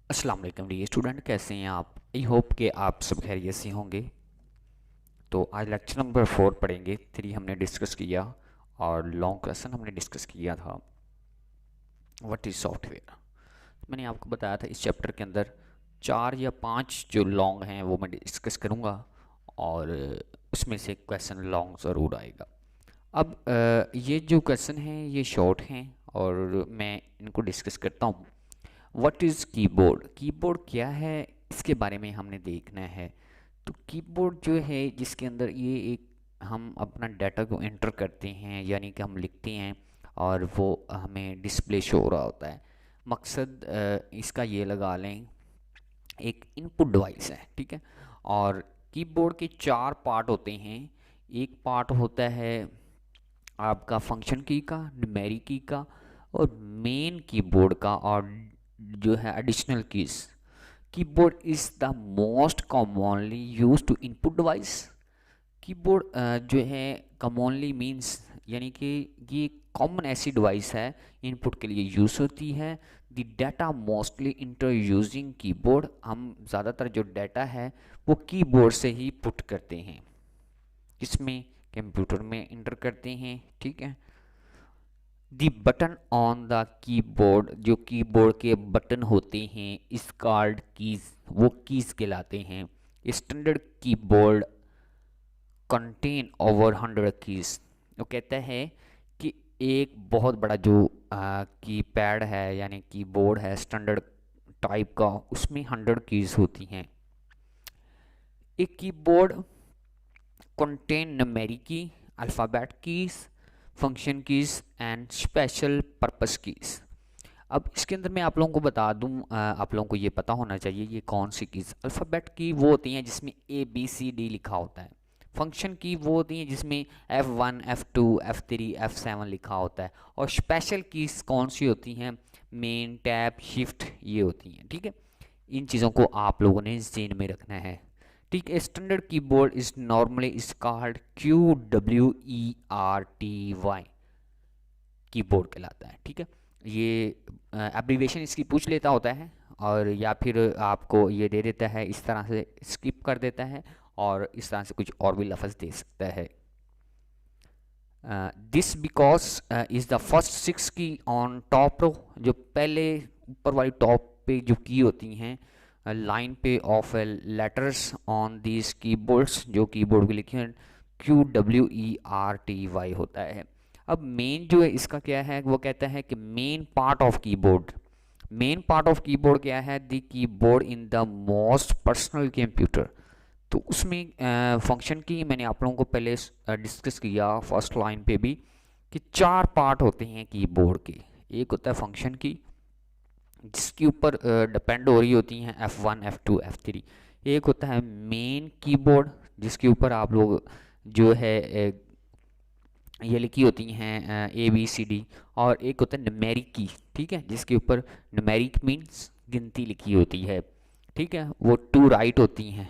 अस्सलाम वालेकुम dear student, कैसे हैं आप? आई होप कि आप सब खैरियत से होंगे। तो आज लेक्चर नंबर 4 पढ़ेंगे। 3 हमने डिस्कस किया और लॉन्ग क्वेश्चन हमने डिस्कस किया था व्हाट इज़ सॉफ्टवेयर। मैंने आपको बताया था इस चैप्टर के अंदर 4 या 5 जो लॉन्ग हैं वो मैं डिस्कस करूँगा और उसमें से क्वेश्चन लॉन्ग ज़रूर आएगा। अब ये जो क्वेश्चन हैं ये शॉर्ट हैं और मैं इनको डिस्कस करता हूँ। What is keyboard? कीबोर्ड क्या है इसके बारे में हमने देखना है। तो कीबोर्ड जो है जिसके अंदर ये एक हम अपना डाटा को एंटर करते हैं, यानी कि हम लिखते हैं और वो हमें डिस्प्ले शो हो रहा होता है। मकसद इसका ये लगा लें, एक इनपुट डिवाइस है, ठीक है। और कीबोर्ड के 4 पार्ट होते हैं। एक पार्ट होता है आपका फंक्शन की का, न्यूमेरिक की का और मेन कीबोर्ड का, और जो है additional keys. Keyboard is the most commonly use to input device. Keyboard जो है कॉमनली मींस यानी कि ये कॉमन ऐसी डिवाइस है इनपुट के लिए यूज़ होती है। The data mostly inter using keyboard. हम ज़्यादातर जो डाटा है वो कीबोर्ड से ही पुट करते हैं, इसमें कंप्यूटर में इंटर करते हैं, ठीक है। दी बटन ऑन द कीबोर्ड, जो कीबोर्ड के बटन होते हैं इस कॉल्ड कीज, वो कीज कहलाते हैं। Standard keyboard contain over 100 keys. वो कहता है कि एक बहुत बड़ा जो कीपैड है यानी कीबोर्ड है स्टैंडर्ड टाइप का, उसमें 100 कीज होती हैं। एक keyboard contain numeric key, alphabet keys, function keys and special purpose keys। अब इसके अंदर मैं आप लोगों को बता दूं, आप लोगों को ये पता होना चाहिए ये कौन सी कीज़। अल्फ़ाबेट की वो होती हैं जिसमें ABCD लिखा होता है। फंक्शन की वो होती हैं जिसमें F1 F2 F3 F7 लिखा होता है। और स्पेशल कीज़ कौन सी होती हैं? मेन, टैब, शिफ्ट, ये होती हैं, ठीक है। इन चीज़ों को आप लोगों ने ज़हन में रखना है, ठीक है। Standard keyboard is normally is called QWERTY, keyboard कहलाता है, ठीक है। ये एब्रीवेशन इसकी पूछ लेता होता है और या फिर आपको ये दे देता है, इस तरह से स्किप कर देता है और इस तरह से कुछ और भी लफ्ज़ दे सकता है। This because is the first 6 की ऑन टॉप रो, जो पहले ऊपर वाली टॉप पे जो की होती हैं लाइन पे of letters on these keyboards, जो कीबोर्ड पे लिखे हैं QWERTY होता है। अब मेन जो है इसका क्या है, वो कहता है कि main part of keyboard. Main part of keyboard क्या है? The keyboard in the most personal computer. तो उसमें फंक्शन की मैंने आप लोगों को पहले डिस्कस किया फर्स्ट लाइन पे भी कि 4 पार्ट होते हैं कीबोर्ड के। एक होता है फंक्शन की जिसके ऊपर डिपेंड हो रही होती हैं F1 F2 F3। एक होता है मेन कीबोर्ड जिसके ऊपर आप लोग जो है ये लिखी होती हैं ABCD। और एक होता है न्यूमेरिक की, ठीक है, जिसके ऊपर न्यूमेरिक मीन्स गिनती लिखी होती है, ठीक है। वो टू राइट होती हैं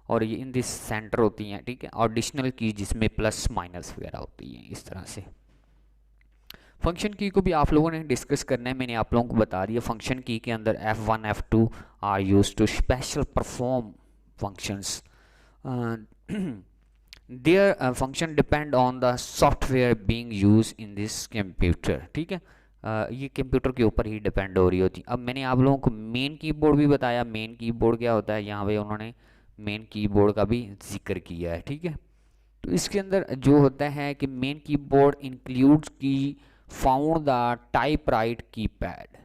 और ये इन दिस सेंटर होती हैं, ठीक है। और एडिशनल की जिसमें प्लस माइनस वगैरह होती हैं, इस तरह से। फंक्शन की को भी आप लोगों ने डिस्कस करना है, मैंने आप लोगों को बता दिया। फंक्शन की के अंदर F1 F2 are use to special perform functions. Their function depend on the software being use in this computer, ठीक है। ये कंप्यूटर के ऊपर ही डिपेंड हो रही होती। अब मैंने आप लोगों को मेन कीबोर्ड भी बताया। मेन कीबोर्ड क्या होता है, यहाँ पे उन्होंने मेन कीबोर्ड का भी जिक्र किया है, ठीक है। तो इसके अंदर जो होता है कि main keyboard includes key found the typewriter keypad.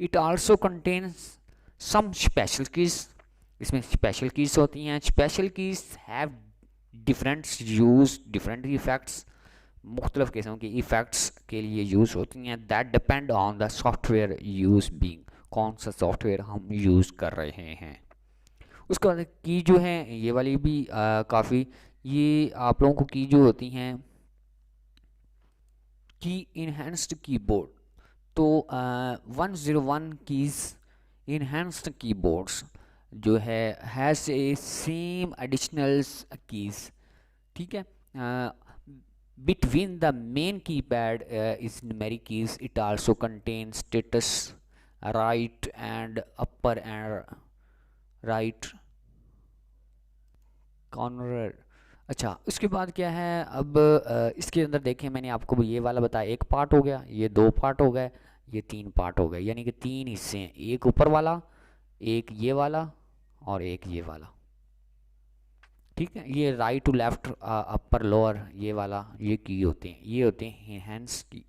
It also contains some special keys. इसमें स्पेशल कीज होती हैं। Special keys have different use different effects, मुख्तलिफ किस्म की इफ़ेक्ट्स के लिए यूज़ होती हैं। That depend on the software use being, कौन सा सॉफ्टवेयर हम यूज़ कर रहे हैं। उसके बाद की जो है ये वाली भी काफ़ी, ये आप लोगों को की जो होती हैं की इनहेंस्ड कीबोर्ड। तो 101 कीज इनहेंस्ड कीबोर्ड्स जो है has a same additional keys, ठीक है। Between the main keypad is numeric keys. It also contain status right and upper and right corner. अच्छा, उसके बाद क्या है, अब इसके अंदर देखें, मैंने आपको ये वाला बताया, एक पार्ट हो गया, ये दो पार्ट हो गए, ये तीन पार्ट हो गए, यानी कि तीन हिस्से हैं, एक ऊपर वाला, एक ये वाला और एक ये वाला। ठीक है, ये right to left, upper lower, ये वाला, ये की होते हैं, ये होते हैं हैंड्स की।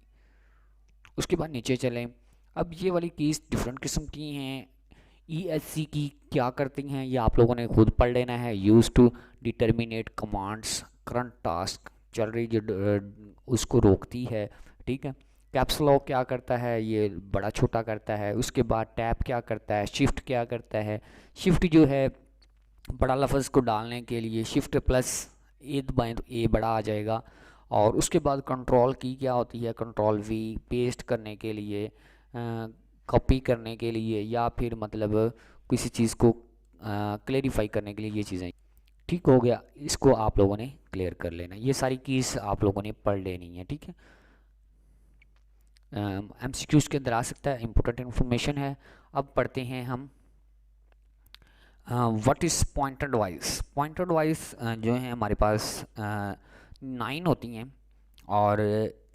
उसके बाद नीचे चलें, अब ये वाली कीज़ डिफरेंट किस्म की हैं। ESC की क्या करती हैं ये आप लोगों ने खुद पढ़ लेना है। Use to determinate commands, current task चल रही जो उसको रोकती है। ठीक है, कैप्स लॉक क्या करता है, ये बड़ा छोटा करता है। उसके बाद टैप क्या करता है, शिफ्ट क्या करता है, शिफ्ट जो है बड़ा लफ्ज़ को डालने के लिए शिफ्ट प्लस ए दबाएं तो ए बड़ा आ जाएगा। और उसके बाद कंट्रोल की क्या होती है, कंट्रोल V पेस्ट करने के लिए, कॉपी करने के लिए, या फिर मतलब किसी चीज़ को क्लेरिफाई करने के लिए, ये चीज़ें। ठीक हो गया, इसको आप लोगों ने क्लियर कर लेना, ये सारी कीज़ आप लोगों ने पढ़ लेनी है। ठीक है, MCQs के अंदर आ सकता है, इम्पोर्टेंट इन्फॉर्मेशन है। अब पढ़ते हैं हम what is pointer device. Pointer device जो है हमारे पास 9 होती हैं, और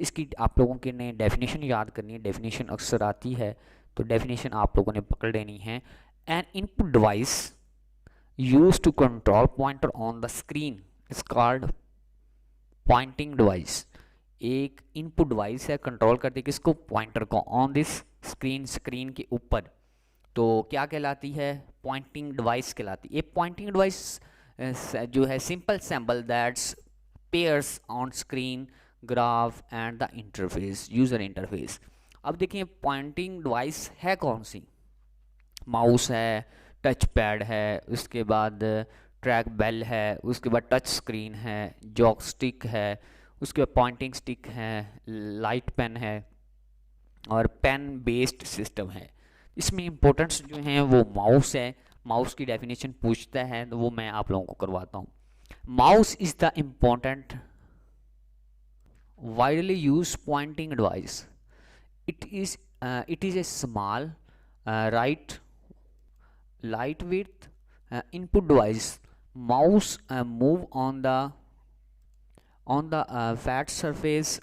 इसकी आप लोगों के ने डेफिनेशन याद करनी है। डेफिनेशन अक्सर आती है, तो डेफिनेशन आप लोगों ने पकड़ लेनी है। An input device use to control pointer on the screen is called pointing device. एक इनपुट डिवाइस है, कंट्रोल करती है किसको, पॉइंटर को, ऑन दिस स्क्रीन, स्क्रीन के ऊपर, तो क्या कहलाती है, पॉइंटिंग डिवाइस कहलाती है। ये पॉइंटिंग डिवाइस जो है simple symbol that's pairs on screen graph and the interface, user interface. अब देखिए पॉइंटिंग डिवाइस है कौन सी, माउस है, टच पैड है, उसके बाद ट्रैक बेल है, उसके बाद टच स्क्रीन है, जॉक स्टिक है, उसके बाद पॉइंटिंग स्टिक है, लाइट पेन है, और पेन बेस्ड सिस्टम है। इसमें इंपॉर्टेंट्स जो हैं वो माउस है। माउस की डेफिनेशन पूछता है तो वो मैं आप लोगों को करवाता हूँ। Mouse is the important widely used pointing device. It is a small, lightweight input device. Mouse move on the flat surface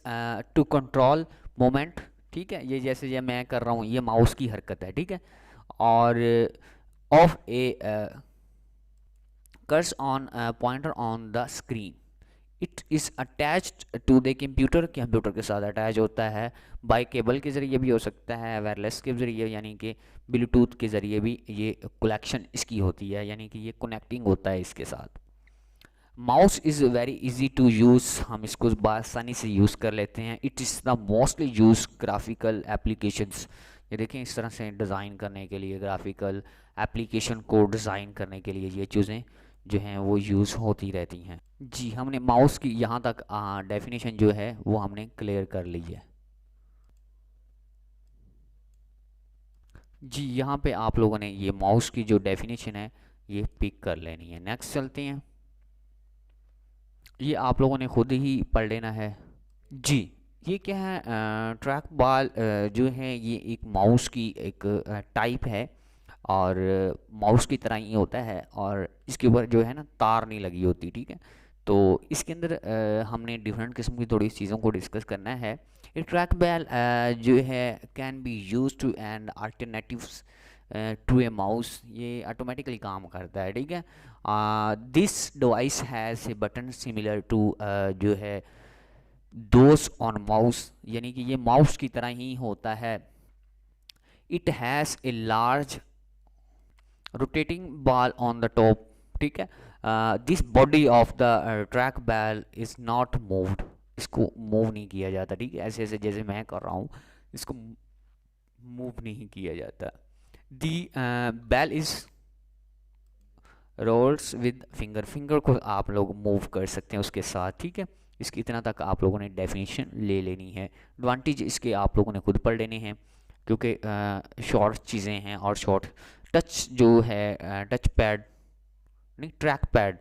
to control movement. ठीक है, ये जैसे ये मैं कर रहा हूँ, ये माउस की हरकत है। ठीक है, और of a curse on pointer on the screen. It is attached to the computer, computer के साथ अटैच होता है। बाय केबल के ज़रिए भी हो सकता है, वायरलेस के ज़रिए यानी कि ब्लूटूथ के ज़रिए भी ये कलेक्शन इसकी होती है, यानी कि ये कनेक्टिंग होता है इसके साथ। Mouse is very easy to use, हम इसको आसानी से यूज़ कर लेते हैं। It is the mostly use graphical applications. ये देखें, इस तरह से डिज़ाइन करने के लिए, ग्राफिकल एप्लीकेशन को डिज़ाइन करने के लिए ये चीज़ें जो हैं वो यूज़ होती रहती हैं। जी, हमने माउस की यहाँ तक डेफिनेशन जो है वो हमने क्लियर कर ली है। जी, यहाँ पे आप लोगों ने ये माउस की जो डेफिनेशन है ये पिक कर लेनी है। नेक्स्ट चलते हैं, ये आप लोगों ने खुद ही पढ़ लेना है। जी, ये क्या है, ट्रैक बॉल जो है ये एक माउस की एक टाइप है, और माउस की तरह ही होता है, और इसके ऊपर जो है ना तार नहीं लगी होती। ठीक है, तो इसके अंदर हमने डिफरेंट किस्म की थोड़ी चीज़ों को डिस्कस करना है। ये ट्रैक बैल जो है can be use to and alternatives to a mouse, ये ऑटोमेटिकली काम करता है। ठीक है, this device has a button similar to जो है दोस ऑन माउस, यानी कि ये माउस की तरह ही होता है। It has a large rotating ball on the top. ठीक है, this body of the track बैल इज़ नॉट मूव्ड, इसको मूव नहीं किया जाता। ठीक है, ऐसे ऐसे जैसे मैं कर रहा हूँ, इसको मूव नहीं किया जाता। The ball is rolls with finger, finger को आप लोग मूव कर सकते हैं उसके साथ। ठीक है, इसकी इतना तक आप लोगों ने डेफिनेशन ले लेनी है। एडवांटेज इसके आप लोगों ने खुद पढ़ लेने हैं, क्योंकि शॉर्ट चीज़ें हैं, और शॉर्ट टच जो है टच पैड नहीं ट्रैक पैड,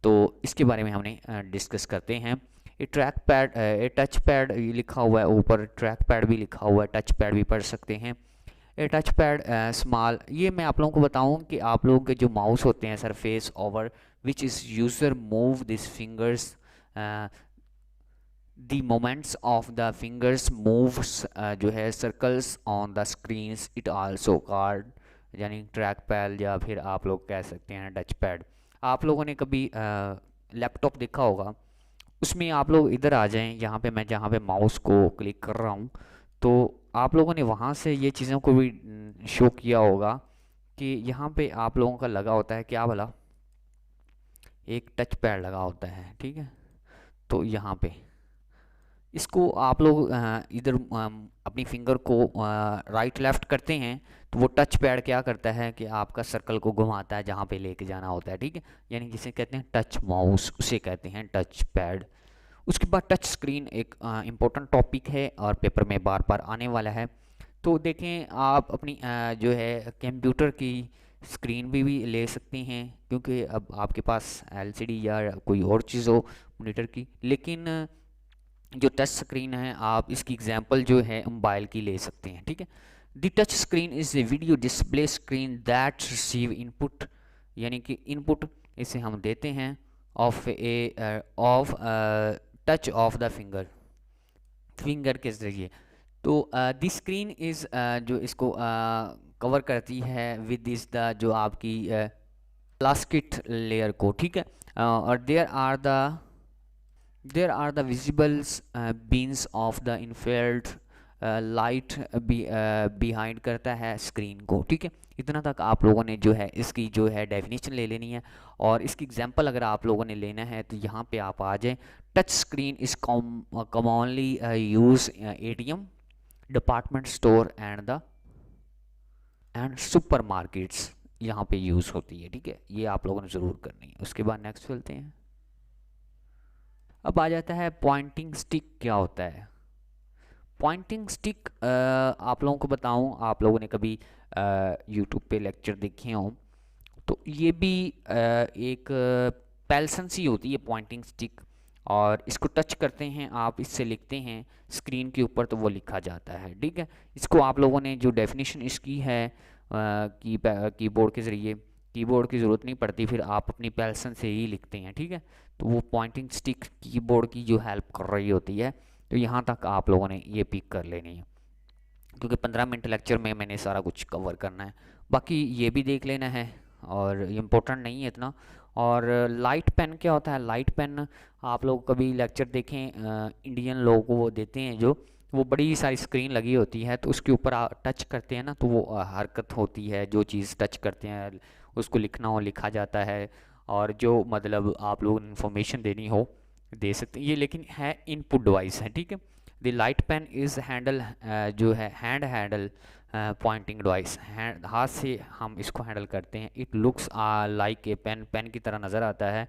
तो इसके बारे में हमने डिस्कस करते हैं। ये ट्रैक पैड, टच पैड लिखा हुआ है ऊपर, ट्रैक पैड भी लिखा हुआ है, टच पैड भी पढ़ सकते हैं। ए टच पैड स्मॉल, ये मैं आप लोगों को बताऊं कि आप लोगों के जो माउस होते हैं surface over which is user move this fingers, the moments of the fingers moves जो है circles on the screens it also called, यानी ट्रैक पैड या फिर आप लोग कह सकते हैं टच पैड। आप लोगों ने कभी लैपटॉप देखा होगा, उसमें आप लोग इधर आ जाएं, यहाँ पे मैं जहाँ पे माउस को क्लिक कर रहा हूँ, तो आप लोगों ने वहाँ से ये चीज़ों को भी शो किया होगा कि यहाँ पे आप लोगों का लगा होता है क्या भला, एक टच पैड लगा होता है, ठीक है। तो यहाँ पे इसको आप लोग इधर अपनी फिंगर को राइट लेफ्ट करते हैं तो वो टच पैड क्या करता है कि आपका सर्कल को घुमाता है जहाँ पे लेके जाना होता है, ठीक है। यानी जिसे कहते हैं टच माउस, उसे कहते हैं टच पैड। उसके बाद टच स्क्रीन एक इम्पोर्टेंट टॉपिक है और पेपर में बार बार आने वाला है। तो देखें आप अपनी जो है कंप्यूटर की स्क्रीन भी ले सकते हैं, क्योंकि अब आपके पास एलसीडी या कोई और चीज़ हो मॉनिटर की, लेकिन जो टच स्क्रीन है आप इसकी एग्जांपल जो है मोबाइल की ले सकते हैं, ठीक है। The touch screen is a video display screen that receive input, यानी कि इनपुट इसे हम देते हैं of A of touch of the finger, finger के ज़रिए। तो द स्क्रीन इज़ जो इसको कवर करती है विद दिस द जो आपकी प्लास्टिक लेयर को, ठीक है। और there are the visible beams of the infrared light behind करता है स्क्रीन को, ठीक है। इतना तक आप लोगों ने जो है इसकी जो है डेफिनेशन ले लेनी है, और इसकी एग्जांपल अगर आप लोगों ने लेना है तो यहाँ पे आप आ जाएं। Touch screen is commonly use ATM, department store and super markets, यहाँ पे यूज़ होती है, ठीक है। ये आप लोगों ने ज़रूर करनी है। उसके बाद नेक्स्ट चलते हैं। अब आ जाता है पॉइंटिंग स्टिक क्या होता है। पॉइंटिंग स्टिक आप लोगों को बताऊं, आप लोगों ने कभी यूट्यूब पे लेक्चर देखे हों तो ये भी एक पेल्सन सी होती है पॉइंटिंग स्टिक, और इसको टच करते हैं आप, इससे लिखते हैं स्क्रीन के ऊपर तो वो लिखा जाता है, ठीक है। इसको आप लोगों ने जो डेफिनेशन इसकी है कीबोर्ड के ज़रिए, कीबोर्ड की ज़रूरत नहीं पड़ती, फिर आप अपनी पेल्सन से ही लिखते हैं, ठीक है। तो वो पॉइंटिंग स्टिक कीबोर्ड की जो हेल्प कर रही होती है, तो यहाँ तक आप लोगों ने ये पिक कर लेनी है, क्योंकि 15 मिनट लेक्चर में मैंने सारा कुछ कवर करना है। बाकी ये भी देख लेना है और इम्पोर्टेंट नहीं है इतना। और लाइट पेन क्या होता है, लाइट पेन आप लोग कभी लेक्चर देखें, इंडियन लोगों को वो देते हैं जो वो बड़ी सारी स्क्रीन लगी होती है, तो उसके ऊपर टच करते हैं ना, तो वो हरकत होती है, जो चीज़ टच करते हैं उसको लिखना हो लिखा जाता है, और जो मतलब आप लोग इन्फॉर्मेशन देनी हो दे सकते हैं। ये लेकिन है इनपुट डिवाइस है, ठीक है। The light pen is handle जो है hand handle pointing device, hand हाथ से हम इसको हैंडल करते हैं। It looks like a pen, pen की तरह नज़र आता है।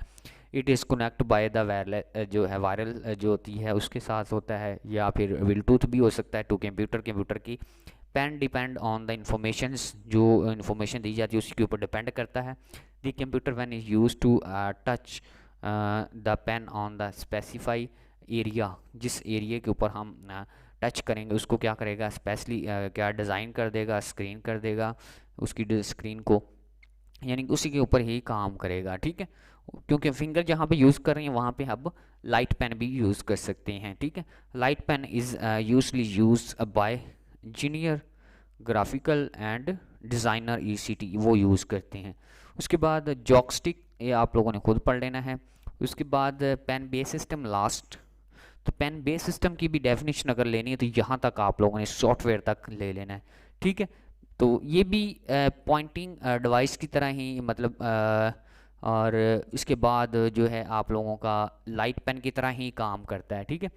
It is connect by the wireless जो है वायरल जो होती है उसके साथ होता है, या फिर ब्लूटूथ भी हो सकता है टू कंप्यूटर, कंप्यूटर की। Pen depend on the information, जो इन्फॉर्मेशन दी जाती है उसके ऊपर डिपेंड करता है। The computer when is use to touch the pen on the specify area, जिस एरिया के ऊपर हम टच करेंगे उसको क्या करेगा, स्पेशली क्या डिज़ाइन कर देगा, स्क्रीन कर देगा उसकी स्क्रीन को, यानी कि उसी के ऊपर ही काम करेगा, ठीक है। क्योंकि फिंगर जहाँ पे यूज़ कर रहे हैं वहाँ पे अब लाइट पेन भी यूज़ कर सकते हैं, ठीक है। Light pen is usually use by engineer, graphical and designer ECT वो यूज़ करते हैं। उसके बाद जॉकस्टिक, ये आप लोगों ने खुद पढ़ लेना है। उसके बाद पेन बेस सिस्टम लास्ट। तो पेन बेस सिस्टम की भी डेफिनेशन अगर लेनी है तो यहाँ तक आप लोगों ने सॉफ्टवेयर तक ले लेना है, ठीक है। तो ये भी पॉइंटिंग डिवाइस की तरह ही मतलब और इसके बाद जो है आप लोगों का लाइट पेन की तरह ही काम करता है, ठीक है।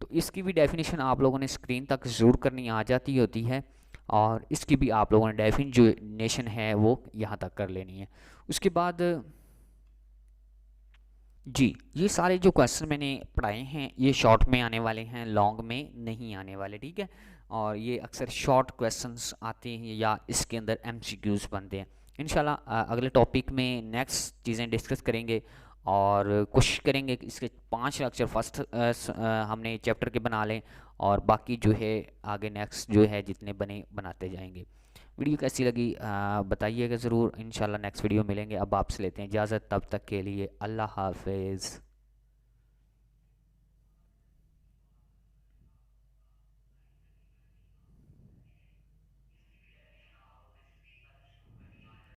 तो इसकी भी डेफिनेशन आप लोगों ने स्क्रीन तक ज़रूर करनी आ जाती होती है, और इसकी भी आप लोगों ने डेफिनेशन है वो यहाँ तक कर लेनी है। उसके बाद जी, ये सारे जो क्वेश्चन मैंने पढ़ाए हैं ये शॉर्ट में आने वाले हैं, लॉन्ग में नहीं आने वाले, ठीक है। और ये अक्सर शॉर्ट क्वेश्चंस आते हैं या इसके अंदर MCQs बनते हैं। इंशाल्लाह अगले टॉपिक में नेक्स्ट चीज़ें डिस्कस करेंगे और कोशिश करेंगे कि इसके 5 लेक्चर फर्स्ट हमने चैप्टर के बना लें, और बाकी जो है आगे नेक्स्ट जो है जितने बने बनाते जाएंगे। वीडियो कैसी लगी बताइएगा ज़रूर। इंशाल्लाह नेक्स्ट वीडियो मिलेंगे। अब आपसे लेते हैं इजाज़त, तब तक के लिए अल्लाह हाफिज़।